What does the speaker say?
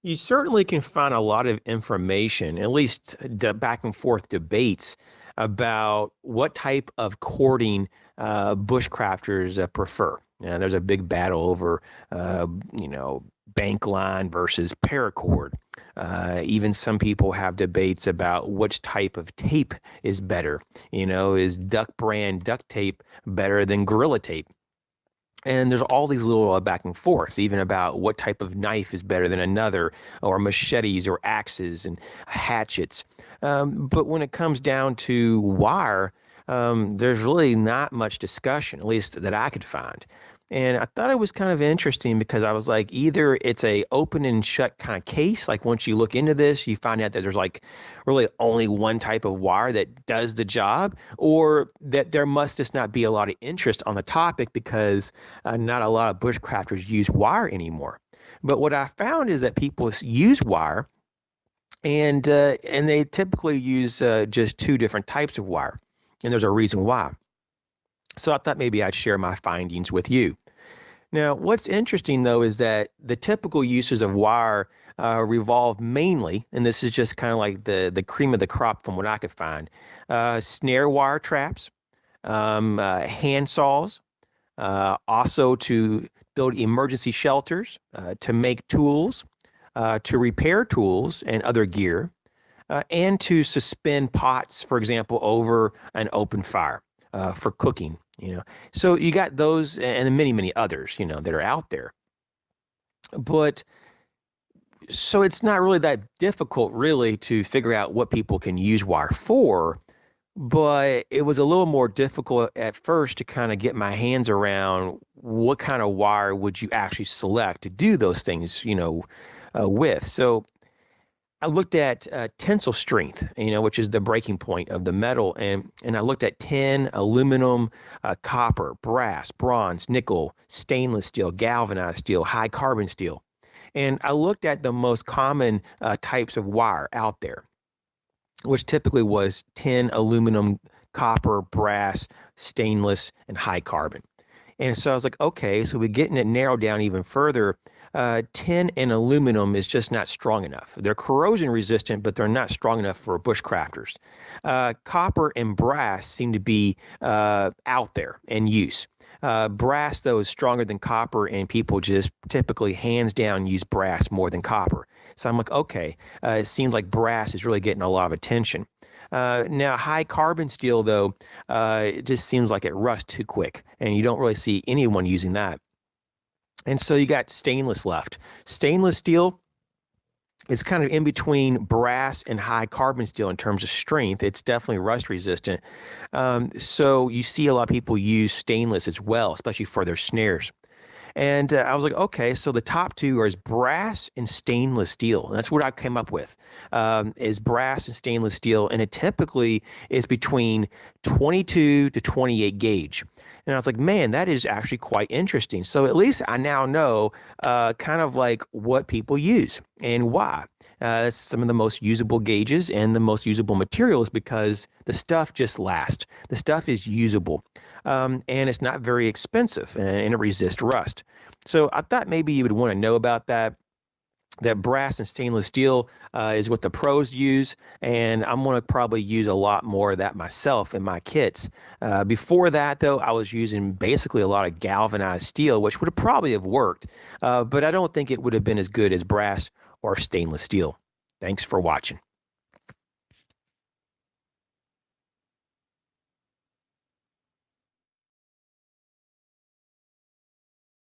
You certainly can find a lot of information, at least back and forth debates about what type of cording bushcrafters prefer. And there's a big battle over, uh, you know, bank line versus paracord. Even some people have debates about which type of tape is better. Is Duck brand duct tape better than Gorilla tape? And there's all these little back and forths, even about what type of knife is better than another, or machetes, or axes, and hatchets. But when it comes down to wire, there's really not much discussion, at least that I could find. And I thought it was kind of interesting because I was like, either it's a open and shut kind of case, like once you look into this, you find out that there's like really only one type of wire that does the job, or that there must just not be a lot of interest on the topic because not a lot of bushcrafters use wire anymore. But what I found is that people use wire, and they typically use just two different types of wire, and there's a reason why. So I thought maybe I'd share my findings with you. Now, what's interesting though is that the typical uses of wire revolve mainly, and this is just kind of like the cream of the crop from what I could find, snare wire traps, hand saws, also to build emergency shelters, to make tools, to repair tools and other gear, and to suspend pots, for example, over an open fire for cooking. So you got those and many, many others, that are out there. But so it's not really that difficult, really, to figure out what people can use wire for. But it was a little more difficult at first to kind of get my hands around what kind of wire would you actually select to do those things, with. So I looked at tensile strength, which is the breaking point of the metal, and I looked at tin, aluminum, copper, brass, bronze, nickel, stainless steel, galvanized steel, high carbon steel, and I looked at the most common types of wire out there, which typically was tin, aluminum, copper, brass, stainless, and high carbon. And so I was like, okay, so we're getting it narrowed down even further. Tin and aluminum is just not strong enough. They're corrosion resistant, but they're not strong enough for bushcrafters. Copper and brass seem to be out there in use. Brass, though, is stronger than copper, and people just typically, hands down, use brass more than copper. So I'm like, okay, it seems like brass is really getting a lot of attention. Now, high carbon steel, though, it just seems like it rusts too quick, and you don't really see anyone using that. And so you got stainless left. Stainless steel is kind of in between brass and high carbon steel in terms of strength. It's definitely rust resistant. So you see a lot of people use stainless as well, especially for their snares. And I was like, okay, so the top two are brass and stainless steel. And that's what I came up with, is brass and stainless steel. And it typically is between 22 to 28 gauge. And I was like, man, that is actually quite interesting. So at least I now know kind of like what people use and why. That's some of the most usable gauges and the most usable materials because the stuff just lasts. The stuff is usable, and it's not very expensive, and it resists rust. So I thought maybe you would want to know about that. That brass and stainless steel is what the pros use, and I'm going to probably use a lot more of that myself in my kits. Before that, though, I was using basically a lot of galvanized steel, which would have probably have worked, but I don't think it would have been as good as brass or stainless steel. Thanks for watching.